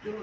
पंच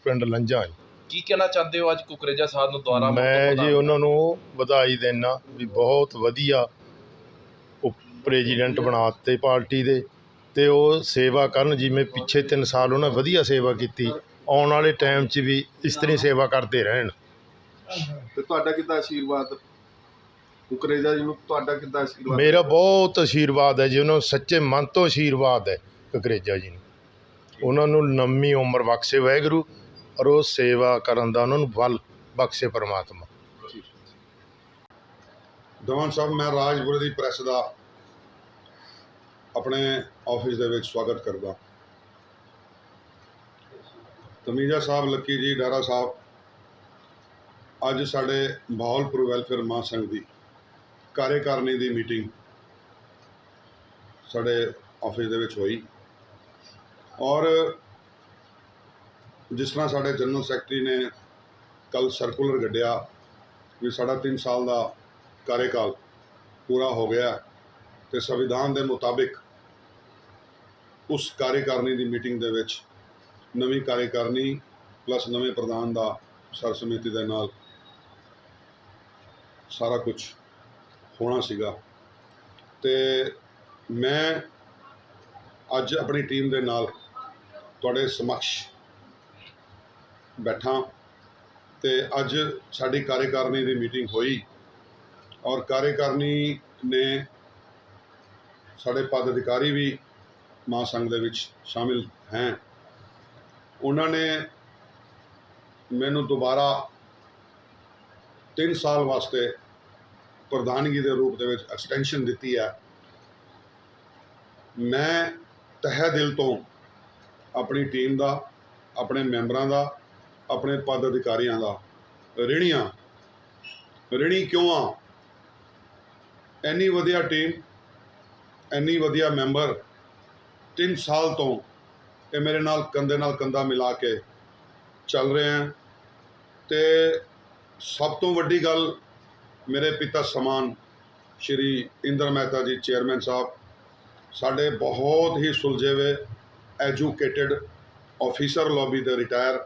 पिंड लंझा की कहना चाहते हो? अज कुकरेजा साहब ਨੂੰ ਦੁਆਰਾ मैं जी उन्होंने ਵਧਾਈ देना भी बहुत वधिया ਪ੍ਰੈਜ਼ੀਡੈਂਟ ਬਣਾਤੇ ਪਾਰਟੀ ਦੇ ਤੇ ਉਹ ਸੇਵਾ ਕਰਨ ਜਿਵੇਂ ਪਿੱਛੇ 3 ਸਾਲ ਉਹਨਾਂ ਵਧੀਆ ਸੇਵਾ ਕੀਤੀ, ਆਉਣ ਵਾਲੇ ਟਾਈਮ 'ਚ ਵੀ ਇਸ ਤਰ੍ਹਾਂ ਸੇਵਾ ਕਰਦੇ ਰਹਿਣ। ਤੇ ਤੁਹਾਡਾ ਕਿੱਦਾਂ ਆਸ਼ੀਰਵਾਦ ਕੁਕਰੇਜਾ ਜੀ ਨੂੰ, ਤੁਹਾਡਾ ਕਿੱਦਾਂ ਆਸ਼ੀਰਵਾਦ? ਮੇਰਾ ਬਹੁਤ ਆਸ਼ੀਰਵਾਦ ਹੈ ਜੀ, ਉਹਨਾਂ ਨੂੰ ਸੱਚੇ ਮਨ ਤੋਂ ਆਸ਼ੀਰਵਾਦ ਹੈ ਕੁਕਰੇਜਾ ਜੀ ਨੂੰ। ਉਹਨਾਂ ਨੂੰ ਲੰਮੀ ਉਮਰ ਬਖਸ਼ੇ ਵਾਹਿਗੁਰੂ, ਔਰ ਉਹ ਸੇਵਾ ਕਰਨ ਦਾ ਉਹਨਾਂ ਨੂੰ ਬਲ ਬਖਸ਼ੇ ਪਰਮਾਤਮਾ। ਦਵਾਨ ਸਾਹਿਬ, ਮੈਂ ਰਾਜਪੁਰੇ ਦੀ ਪ੍ਰੈਸ ਦਾ ਆਪਣੇ ਆਫਿਸ ਦੇ ਵਿੱਚ ਸਵਾਗਤ ਕਰਦਾ। ਤਮੀਜਾ ਸਾਹਿਬ, ਲੱਕੀ ਜੀ, ਡਾਰਾ ਸਾਹਿਬ, ਅੱਜ ਸਾਡੇ ਬਹਾਵਲਪੁਰ ਵੈਲਫੇਅਰ ਮਹਾਂਸੰਘ ਦੀ ਕਾਰਜਕਾਰਨੀ ਦੀ ਮੀਟਿੰਗ ਸਾਡੇ ਆਫਿਸ ਦੇ ਵਿੱਚ ਹੋਈ, ਔਰ ਜਿਸ ਤਰ੍ਹਾਂ ਸਾਡੇ ਜਨਰਲ ਸੈਕਟਰੀ ਨੇ ਕੱਲ ਸਰਕੂਲਰ ਕੱਢਿਆ ਵੀ ਸਾਡਾ 3 ਸਾਲ ਦਾ ਕਾਰਜਕਾਲ ਪੂਰਾ ਹੋ ਗਿਆ ਤੇ ਸੰਵਿਧਾਨ ਦੇ ਮੁਤਾबिक ਉਸ ਕਾਰਜਕਾਰਨੀ ਦੀ ਮੀਟਿੰਗ ਦੇ ਵਿੱਚ ਨਵੀਂ ਕਾਰਜਕਾਰਨੀ ਪਲੱਸ ਨਵੇਂ ਪ੍ਰਧਾਨ ਦਾ ਸਰਸਮਿਤੀ ਦੇ ਨਾਲ ਸਾਰਾ ਕੁਝ ਹੋਣਾ ਸੀਗਾ। ਤੇ ਮੈਂ ਅੱਜ ਆਪਣੀ ਟੀਮ ਦੇ ਨਾਲ ਤੁਹਾਡੇ ਸਮਕਸ਼ बैठा तो अज साड़ी कार्यकारिणी की मीटिंग हुई, और कार्यकारिणी ने साढ़े पद अधिकारी भी महासंघ दे विच शामिल हैं। उन्होंने मैनू दोबारा 3 साल वास्ते प्रधानगी के रूप के एक्सटेंशन दी है। मैं तहे दिल तो अपनी टीम का, अपने मैंबरां का, अपने पद अधिकारियों का ऋणी क्यों हाँ? इन्नी वधिया टीम, इन्नी वधिया मैंबर 3 साल तो ये मेरे नाल कंधे नाल कंधा मिला के चल रहे हैं। तो सब तो वड्डी गल, मेरे पिता समान श्री इंद्र मेहता जी चेयरमैन साहब, साढ़े बहुत ही सुलझे हुए एजुकेटेड ऑफिसर लॉबी के रिटायर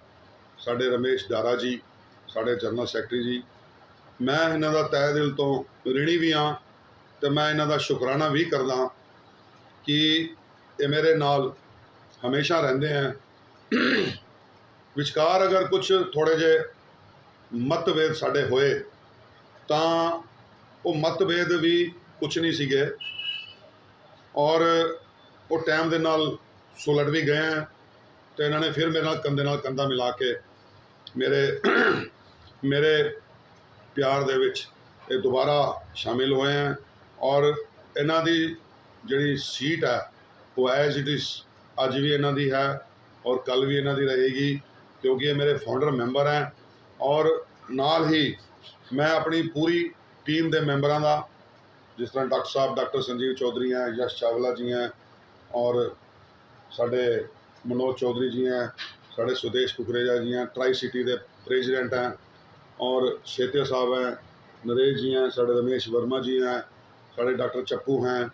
साढ़े रमेश डारा जी, साढ़े जनरल सैकटरी जी, मैं इन्हां दा तहे दिल तो ऋणी भी हाँ। तो मैं इन्हां दा शुकराना भी करदा कि ये मेरे नाल हमेशा रहिंदे हैं। विचकार अगर कुछ थोड़े जे मतभेद साढ़े होए तो वो मतभेद भी कुछ नहीं सीगे, और वो टाइम दे नाल सुलट भी गए हैं। तो इन्होंने फिर मेरे नाल कंधा मिला के मेरे प्यार दे विच ये दोबारा शामिल हुए हैं, और इन्हां दी जिहड़ी सीट है वो एज इट इज़ अज भी इन्हां दी है और कल भी इन्हां दी रहेगी, क्योंकि ये मेरे फाउंडर मैंबर हैं। और नाल ही मैं अपनी पूरी टीम के मैंबरां दा, जिस तरह डॉक्टर साहब डॉक्टर संजीव चौधरी हैं, यश चावला जी हैं, और साढ़े मनोज चौधरी जी हैं, साढ़े सुदेश कुकरेजा जी हैं, ट्राई सिटी के प्रेजिडेंट हैं, और शेतिया साहब हैं, नरेश जी हैं, साढ़े रमेश वर्मा जी हैं, साढ़े डॉक्टर चप्पू हैं,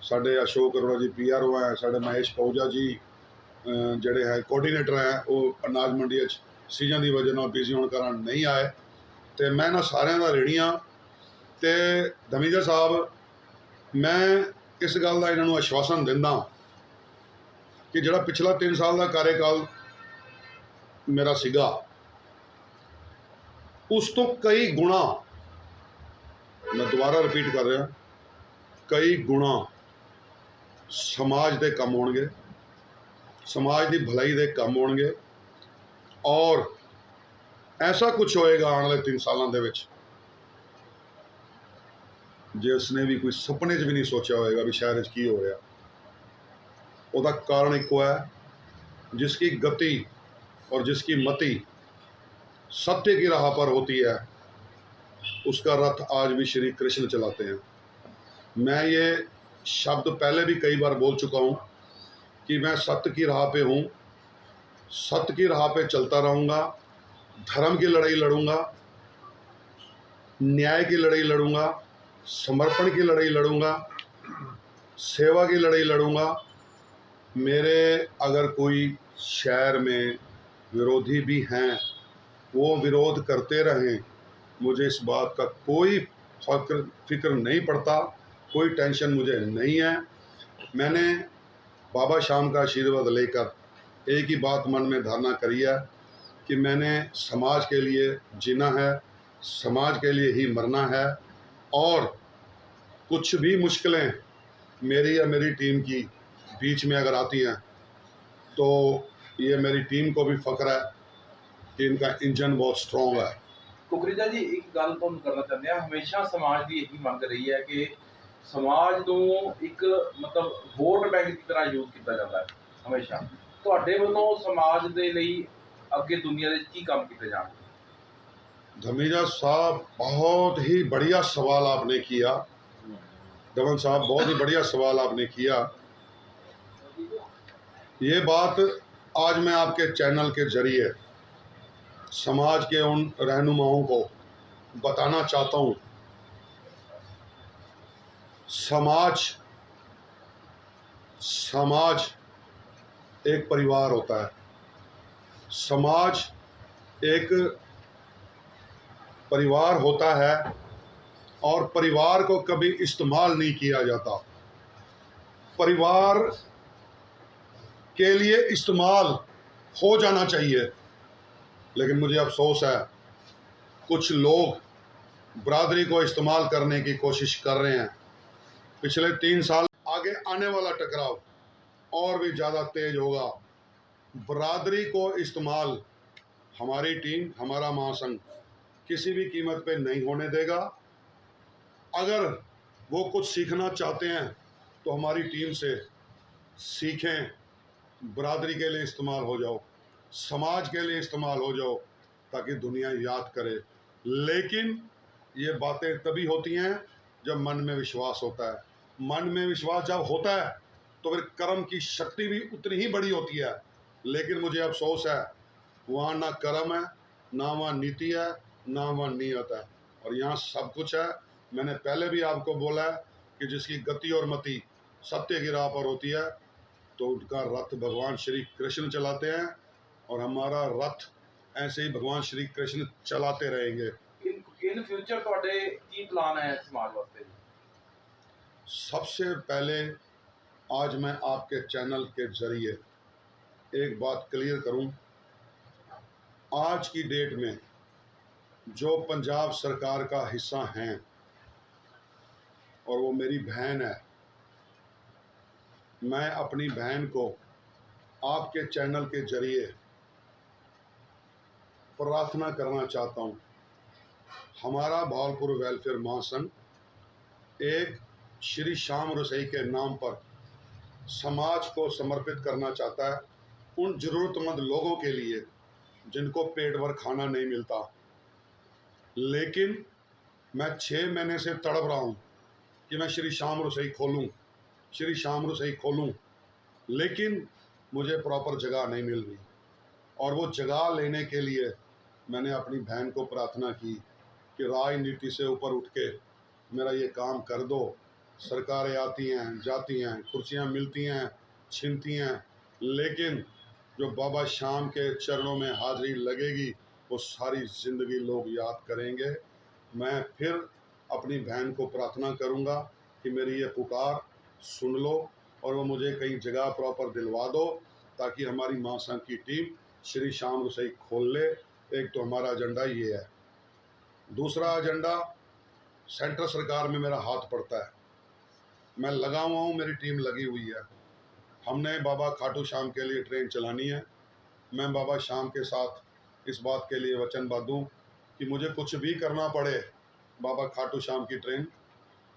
साढ़े अशोक अरोड़ा जी PRO हैं, साढ़े महेश पहुजा जी जोड़े है कोऑर्डिनेटर हैं, वो अनाज मंडी सीजन की वजह बिजी होने कारण नहीं आए। तो मैं इन्होंने सारे का ऋणी हाँ। तो धमीजा साहब, मैं इस गल का इन्होंने आश्वासन दिंदा कि जिहड़ा पिछला 3 साल का कार्यकाल मेरा सीगा, उस तो कई गुणा, मैं दोबारा रिपीट कर रहा, कई गुणा समाज ਦੇ ਕੰਮ ਹੋਣਗੇ, समाज ਦੀ भलाई ਦੇ ਕੰਮ ਹੋਣਗੇ और ऐसा कुछ होएगा आने वाले 3 सालों ਦੇ ਵਿੱਚ जिसने भी कोई सुपने 'ਚ भी नहीं सोचा होएगा भी शहर 'ਚ ਕੀ हो ਰਿਹਾ। ਉਹਦਾ ਕਾਰਨ ਇੱਕੋ है, जिसकी गति और जिसकी मति सत्य की राह पर होती है उसका रथ आज भी श्री कृष्ण चलाते हैं। मैं ये शब्द पहले भी कई बार बोल चुका हूँ कि मैं सत्य की राह पे हूँ, सत्य की राह पे चलता रहूँगा, धर्म की लड़ाई लड़ूंगा, न्याय की लड़ाई लड़ूंगा, समर्पण की लड़ाई लड़ूंगा, सेवा की लड़ाई लड़ूंगा। मेरे अगर कोई शहर में विरोधी भी हैं वो विरोध करते रहें, मुझे इस बात का कोई फिक्र नहीं पड़ता, कोई टेंशन मुझे नहीं है। मैंने बाबा शाम का आशीर्वाद लेकर एक ही बात मन में धारणा करी है कि मैंने समाज के लिए जीना है, समाज के लिए ही मरना है और कुछ भी मुश्किलें मेरी या मेरी टीम की बीच में अगर आती हैं तो ये मेरी टीम को भी फख्र है कि इनका इंजन बहुत स्ट्रॉन्ग है। ਕੁਕਰੇਜਾ ਜੀ ਇੱਕ ਗੱਲ ਤੁਹਾਨੂੰ ਕਰਨਾ ਚਾਹੁੰਦੇ ਆ, ਹਮੇਸ਼ਾ ਸਮਾਜ ਦੀ ਇਹੀ ਮੰਗ ਰਹੀ ਹੈ ਕਿ ਸਮਾਜ ਨੂੰ ਇੱਕ ਮਤਲਬ ਵੋਟ ਬੈਂਕ ਦੀ ਤਰ੍ਹਾਂ ਯੂਜ਼ ਕੀਤਾ ਜਾਂਦਾ ਹੈ ਹਮੇਸ਼ਾ। ਤੁਹਾਡੇ ਵੱਲੋਂ ਸਮਾਜ ਦੇ ਲਈ ਅੱਗੇ ਦੁਨੀਆ ਦੇ ਕੀ ਕੰਮ ਕੀਤੇ ਜਾਣਗੇ? धमीजा साहब बहुत ही बढ़िया सवाल आपने किया, दमन साहब बहुत ही बढ़िया सवाल आपने किया। ये बात आज मैं आपके चैनल के जरिए समाज के उन रहनुमाओं को बताना चाहता हूँ। समाज एक परिवार होता है, समाज एक परिवार होता है और परिवार को कभी इस्तेमाल नहीं किया जाता। परिवार के लिए इस्तेमाल हो जाना चाहिए, लेकिन मुझे अफसोस है कुछ लोग बरादरी को इस्तेमाल करने की कोशिश कर रहे हैं। पिछले 3 साल आगे आने वाला टकराव और भी ज़्यादा तेज होगा। बरादरी को इस्तेमाल हमारी टीम, हमारा महासंघ किसी भी कीमत पे नहीं होने देगा। अगर वो कुछ सीखना चाहते हैं तो हमारी टीम से सीखें, बरादरी के लिए इस्तेमाल हो जाओ, समाज के लिए इस्तेमाल हो जाओ ताकि दुनिया याद करे। लेकिन ये बातें तभी होती हैं जब मन में विश्वास होता है। मन में विश्वास जब होता है तो फिर कर्म की शक्ति भी उतनी ही बड़ी होती है। लेकिन मुझे अफसोस है वहाँ ना कर्म है, ना वहाँ नीति है, ना वहाँ नियत है, और यहाँ सब कुछ है। मैंने पहले भी आपको बोला है कि जिसकी गति और मति सत्य की राह पर होती है तो उनका रथ भगवान श्री कृष्ण चलाते हैं और हमारा रथ ऐसे ही भगवान श्री कृष्ण चलाते रहेंगे। इन फ्यूचर ਤੁਹਾਡੇ ਕੀ प्लान है समाज वास्ते? सबसे पहले आज मैं आपके चैनल के जरिए एक बात क्लियर करूं, आज की डेट में जो पंजाब सरकार का हिस्सा हैं और वो मेरी बहन है, मैं अपनी बहन को आपके चैनल के जरिए प्रार्थना करना चाहता हूँ। हमारा भावलपुर वेलफेयर महासंघ एक श्री श्याम रसोई के नाम पर समाज को समर्पित करना चाहता है उन ज़रूरतमंद लोगों के लिए जिनको पेट भर खाना नहीं मिलता। लेकिन मैं 6 महीने से तड़प रहा हूँ कि मैं श्री श्याम रसोई खोलूँ, श्री श्याम रसोई खोलूँ, लेकिन मुझे प्रॉपर जगह नहीं मिल रही। और वो जगह लेने के लिए मैंने अपनी बहन को प्रार्थना की कि राजनीति से ऊपर उठ के मेरा ये काम कर दो। सरकारें आती हैं जाती हैं, कुर्सियाँ मिलती हैं छीनती हैं, लेकिन जो बाबा शाम के चरणों में हाजिरी लगेगी वो सारी ज़िंदगी लोग याद करेंगे। मैं फिर अपनी बहन को प्रार्थना करूंगा कि मेरी ये पुकार सुन लो और वो मुझे कहीं जगह प्रॉपर दिलवा दो ताकि हमारी महासंघ की टीम श्री श्याम रसोई खोल ले। एक तो हमारा एजेंडा ये है। दूसरा एजेंडा, सेंट्रल सरकार में मेरा हाथ पड़ता है। मैं लगा हुआ हूँ, मेरी टीम लगी हुई है। हमने बाबा खाटू श्याम के लिए ट्रेन चलानी है। मैं बाबा श्याम के साथ इस बात के लिए वचनबद्ध हूँ कि मुझे कुछ भी करना पड़े, बाबा खाटू श्याम की ट्रेन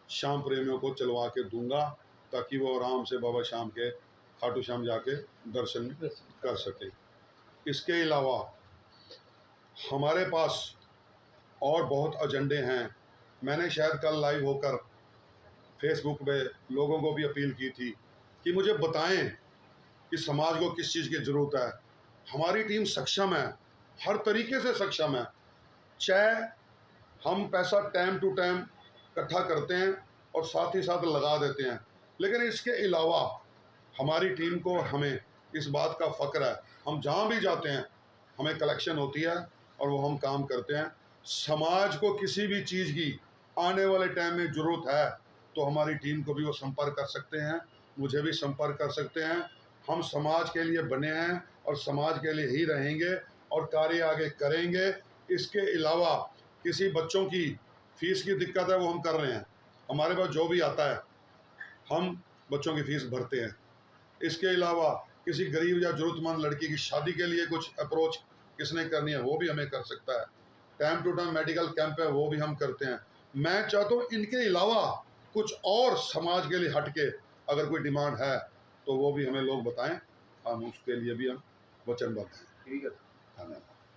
श्याम प्रेमियों को चलवा के दूंगा, ताकि वो आराम से बाबा श्याम के खाटू श्याम जाके दर्शन कर सके। इसके अलावा हमारे पास और बहुत एजेंडे हैं। मैंने शायद कल लाइव होकर फेसबुक पे लोगों को भी अपील की थी कि मुझे बताएं कि समाज को किस चीज़ की ज़रूरत है। हमारी टीम सक्षम है, हर तरीके से सक्षम है। चाहे हम पैसा टाइम टू टाइम इकट्ठा करते हैं और साथ ही साथ लगा देते हैं, लेकिन इसके अलावा हमारी टीम को, हमें इस बात का फ़क्र है, हम जहाँ भी जाते हैं हमें कलेक्शन होती है और वो हम काम करते हैं। समाज को किसी भी चीज़ की आने वाले टाइम में ज़रूरत है तो हमारी टीम को भी वो संपर्क कर सकते हैं, मुझे भी संपर्क कर सकते हैं। हम समाज के लिए बने हैं और समाज के लिए ही रहेंगे और कार्य आगे करेंगे। इसके अलावा किसी बच्चों की फ़ीस की दिक्कत है, वो हम कर रहे हैं। हमारे पास जो भी आता है हम बच्चों की फ़ीस भरते हैं। इसके अलावा किसी गरीब या ज़रूरतमंद लड़की की शादी के लिए कुछ अप्रोच किसने करनी है वो भी हमें कर सकता है। Time to time medical camp है वो भी हम करते हैं। मैं चाहता हूँ इनके अलावा कुछ और समाज के लिए हट के अगर कोई डिमांड है तो वो भी हमें लोग बताएं, हम उसके लिए भी हम वचनबद्ध हैं। ठीक है। धन्यवाद।